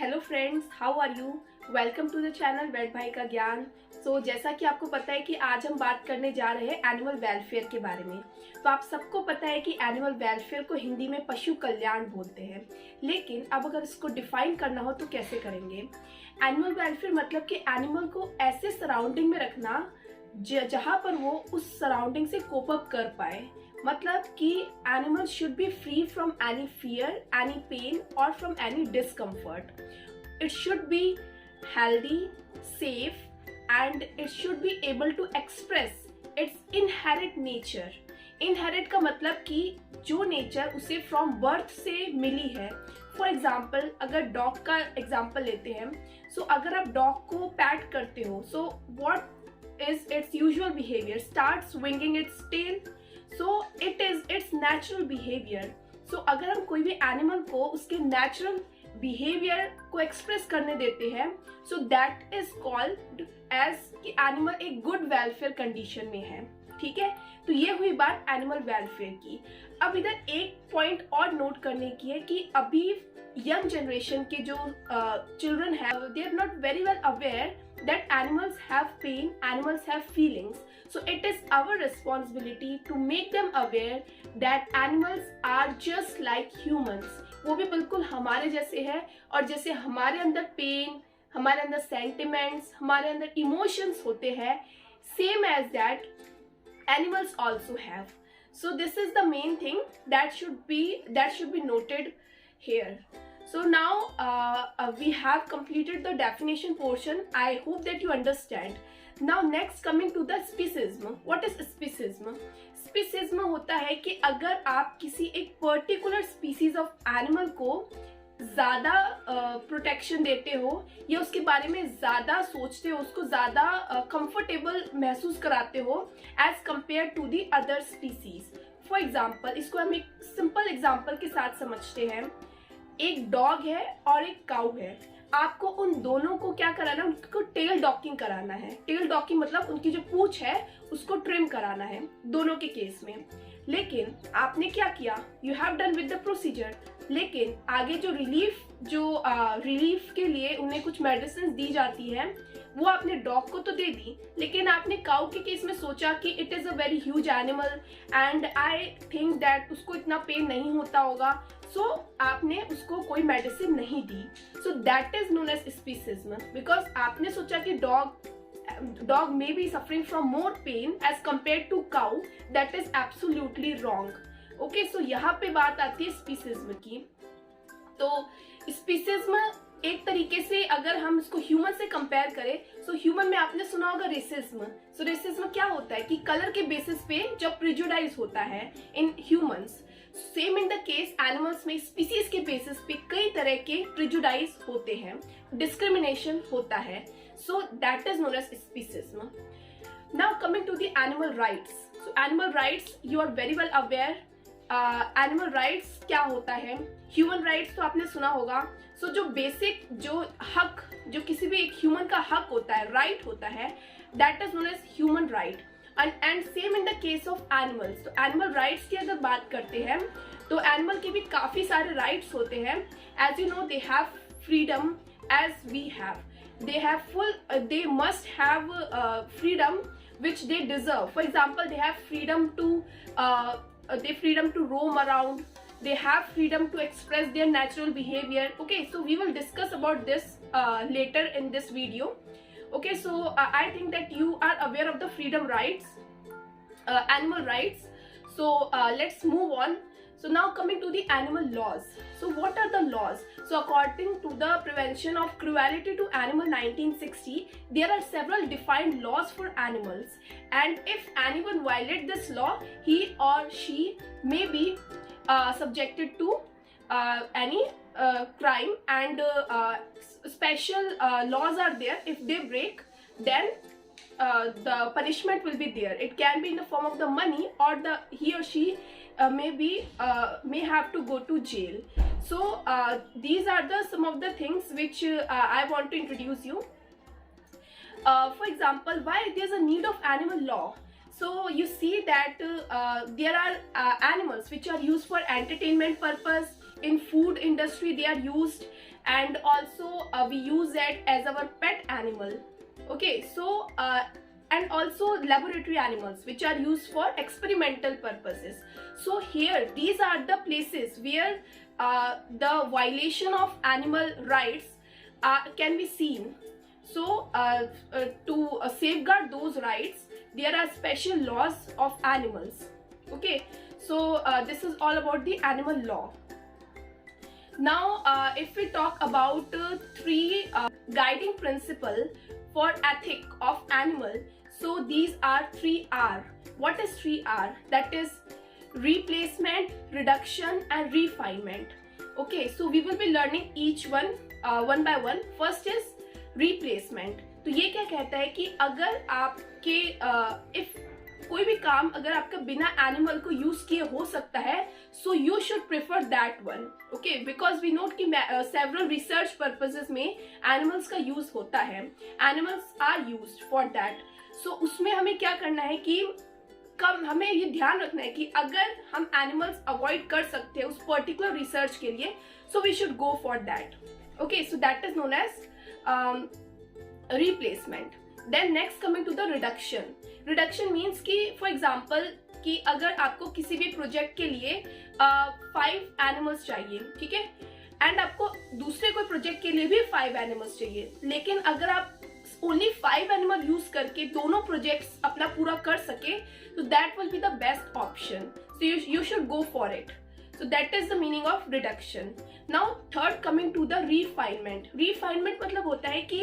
Hello friends, how are you. Welcome to the channel vet भाई का ज्ञान। जैसा कि आपको पता है कि आज हम बात करने जा रहे हैं एनिमल वेलफेयर के बारे में। तो आप सबको पता है कि एनिमल वेलफेयर को हिंदी में पशु कल्याण बोलते हैं, लेकिन अब अगर इसको डिफाइन करना हो तो कैसे करेंगे। एनिमल वेलफेयर मतलब कि एनिमल को ऐसे सराउंडिंग में रखना जहाँ पर वो उस सराउंडिंग से कोप अप कर पाए। मतलब कि animal should be free from any fear, any pain और from any discomfort. It should be healthy, safe and it should be able to express its inherent nature। inherent का मतलब कि जो नेचर उसे फ्रॉम बर्थ से मिली है। For example अगर dog का एग्जाम्पल लेते हैं, सो अगर आप डॉग को पैट करते हो, so what is its usual behaviour, start swinging its tail, so it is its natural behaviour. So अगर हम कोई भी एनिमल को उसके नेचुरल बिहेवियर को एक्सप्रेस करने देते हैं, so that is called as कि एनिमल एक गुड वेलफेयर कंडीशन में है। ठीक है, तो ये हुई बात एनिमल वेलफेयर की। अब इधर एक पॉइंट और नोट करने की है कि अभी यंग जनरेशन के जो चिल्ड्रन है, they are not very well aware that animals have pain, animals have feelings, so it is our responsibility to make them aware that animals are just like humans। वो भी बिल्कुल हमारे जैसे है, और जैसे हमारे अंदर पेन, हमारे अंदर सेंटिमेंट्स, हमारे अंदर इमोशंस होते हैं, same as that animals also have। so this is the main thing that should be noted here। So now we have completed the definition portion। I hope that you understand। Now next coming to the speciesism। What is speciesism? Speciesism होता है कि अगर आप किसी एक particular species of animal को ज़्यादा protection देते हो या उसके बारे में ज़्यादा सोचते हो, उसको ज़्यादा कंफर्टेबल महसूस कराते हो as compare to the other species. For example, इसको हम एक सिंपल एग्जाम्पल के साथ समझते हैं। एक डॉग है और एक काऊ है। आपको उन दोनों को क्या कराना है, उनको टेल डॉकिंग कराना है। टेल डॉकिंग मतलब उनकी जो पूंछ है उसको ट्रिम कराना है दोनों के केस में। लेकिन आपने क्या किया, you have done with the procedure, लेकिन आगे जो रिलीफ के लिए उन्हें कुछ मेडिसिन दी जाती है वो आपने डॉग को तो दे दी, लेकिन आपने काऊ के केस में सोचा कि it is a very huge animal and I think that उसको इतना पेन नहीं होता होगा, सो आपने उसको कोई मेडिसिन नहीं दी। So that is known as speciesism, because आपने सोचा कि dog may be suffering from more pain as compared to cow। that is absolutely wrong। okay, so यहाँ पे बात आती है स्पीसीज्म की। तो स्पीसीज्म एक तरीके से अगर हम इसको ह्यूमन से कंपेयर करें, सो ह्यूमन में आपने सुना होगा रेसिज्म। सो रेसिज्म क्या होता है कि कलर के बेसिस पे जब प्रिजुडाइज होता है in humans, same in the case animals में स्पीसीज के बेसिस पे कई तरह के प्रिजुडाइज होते हैं, डिस्क्रिमिनेशन होता है। So that is known as speciesism. Now coming to the animal rights. So animal rights, you are very well aware animal rights क्या होता है। ह्यूमन राइट्स तो आपने सुना होगा। सो जो बेसिक जो हक, जो किसी भी एक ह्यूमन का हक होता है, राइट होता है, that is known as human right. And same in the case of animals. तो एनिमल राइट्स की अगर बात करते हैं तो एनिमल के भी काफी सारे राइट्स होते हैं। As you know, they have freedom as we have. they must have freedom which they deserve। for example, they have freedom to roam around, they have freedom to express their natural behavior। okay, so we will discuss about this later in this video। okay, so I think that you are aware of the freedom rights, animal rights। so let's move on। so now coming to the animal laws। so what are the laws? so according to the Prevention of Cruelty to Animal 1960, there are several defined laws for animals, and if anyone violates this law, he or she may be subjected to any crime, and special laws are there. If they break, then the punishment will be there. It can be in the form of the money, or he or she may have to go to jail। so these are some of the things which I want to introduce you। for example, why there's a need of animal law? so you see that there are animals which are used for entertainment purpose, in food industry they are used, and also we use it as our pet animal. Okay, so and also laboratory animals which are used for experimental purposes. So here these are the places where the violation of animal rights can be seen. So to safeguard those rights, there are special laws of animals. Okay, so this is all about the animal law. Now if we talk about three guiding principle for ethic of animal, so these are 3R. What is 3R? That is replacement, reduction and refinement. Okay, so we will be learning each one one by one. First is replacement. तो ये क्या कहता है कि अगर आपके if कोई भी काम अगर आपका बिना एनिमल को यूज किए हो सकता है, so you should prefer that one. Okay, because we note कि सेवरल रिसर्च पर्पसेस में एनिमल्स का यूज होता है, animals are used for that. So उसमें हमें क्या करना है कि हमें ये ध्यान रखना है कि अगर हम एनिमल्स अवॉइड कर सकते हैं उस पर्टिकुलर रिसर्च के लिए, so we should go for that. Okay, so that is known as replacement. Then next coming to the reduction. Reduction means कि for example कि अगर आपको किसी भी प्रोजेक्ट के लिए 5 एनिमल्स चाहिए, ठीक है, एंड आपको दूसरे कोई प्रोजेक्ट के लिए भी 5 एनिमल्स चाहिए, लेकिन अगर आप ओनली 5 एनिमल यूज करके दोनों प्रोजेक्ट्स अपना पूरा कर सके, तो that will be the best option. So you should go for it. So that is the meaning of reduction. Now third coming to the refinement. Refinement मतलब होता है कि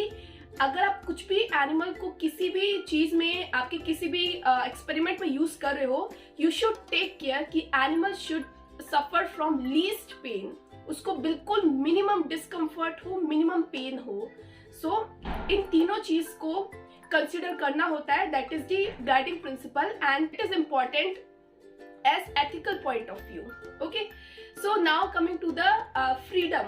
अगर आप कुछ भी एनिमल को किसी भी चीज में, आपके किसी भी एक्सपेरिमेंट में यूज कर रहे हो, यू शुड टेक केयर कि animal should suffer from least pain. उसको बिल्कुल मिनिमम डिस्कम्फर्ट हो, मिनिमम पेन हो. सो इन तीनों चीज को कंसिडर करना होता है. That is the guiding principal and it is important as ethical point of view. Okay, so now coming to the freedom,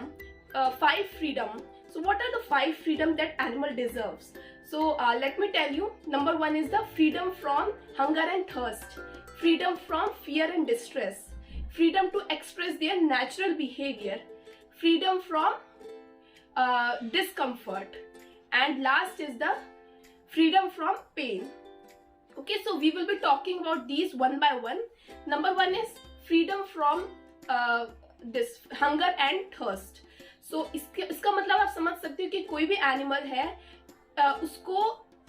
5 freedom. So what are the 5 freedom that animal deserves? So let me tell you. Number 1 is the freedom from hunger and thirst, freedom from fear and distress, freedom to express their natural behavior, freedom from discomfort, and last is the freedom from pain. Okay, so we will be talking about these one by one. Number 1 is freedom from this hunger and thirst. So इसका मतलब आप समझ सकते हो कि कोई भी animal है, उसको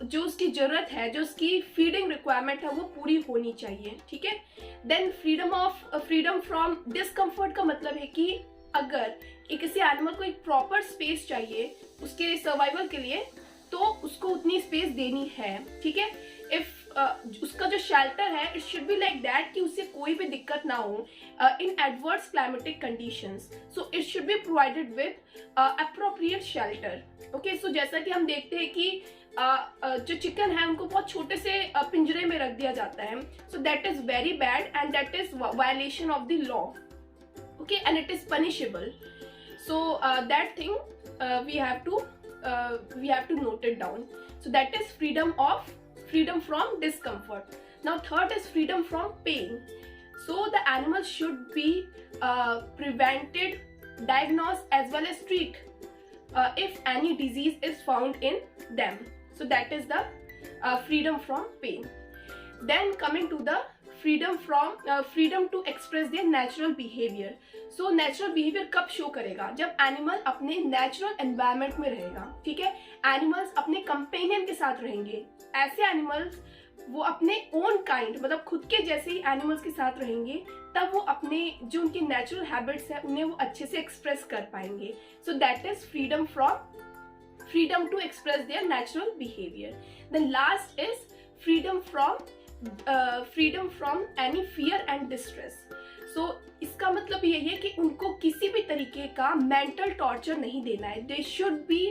जो उसकी जरूरत है, जो उसकी फीडिंग रिक्वायरमेंट है, वो पूरी होनी चाहिए, ठीक है. देन फ्रीडम फ्रॉम डिस्कम्फर्ट का मतलब है कि अगर किसी एनिमल को एक प्रॉपर स्पेस चाहिए उसके सर्वाइवल के लिए, तो उसको उतनी स्पेस देनी है, ठीक है. इफ उसका जो शेल्टर है, it should be like that कि उससे कोई भी दिक्कत ना हो in adverse climatic conditions. So it should be provided with appropriate shelter. Okay, so जैसा कि हम देखते हैं कि जो चिकन है उनको बहुत छोटे से पिंजरे में रख दिया जाता है. So that is very bad and that is violation of the law. Okay, and it is punishable. So that thing we have to note it down. So that is freedom from discomfort. Now third is freedom from pain. So the animal should be prevented, diagnosed as well as treat if any disease is found in them. So that is the freedom from pain. Then coming to the freedom to express their natural behavior. So natural behavior कब show करेगा? जब animal अपने natural environment में रहेगा, ठीक है. Animals अपने companion के साथ रहेंगे. ऐसे एनिमल्स वो अपने ओन काइंड, मतलब खुद के जैसे ही एनिमल्स के साथ रहेंगे, तब वो अपने जो उनकी नेचुरल हैबिट्स है उन्हें वो अच्छे से एक्सप्रेस कर पाएंगे. सो that is freedom to express their natural behavior. Then last is freedom from any fear and distress. So इसका मतलब यही है कि उनको किसी भी तरीके का मेंटल टॉर्चर नहीं देना है. They should be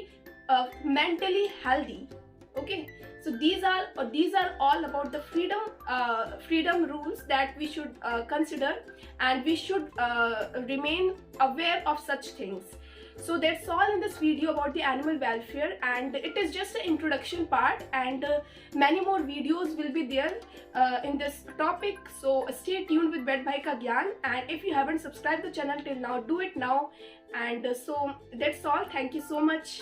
mentally healthy. Okay, so these are all about the freedom rules that we should consider, and we should remain aware of such things. So that's all in this video about the animal welfare, and it is just an introduction part, and many more videos will be there in this topic. So stay tuned with Vet Bhai Ka Gyan, and if you haven't subscribed the channel till now, do it now. And so that's all. Thank you so much.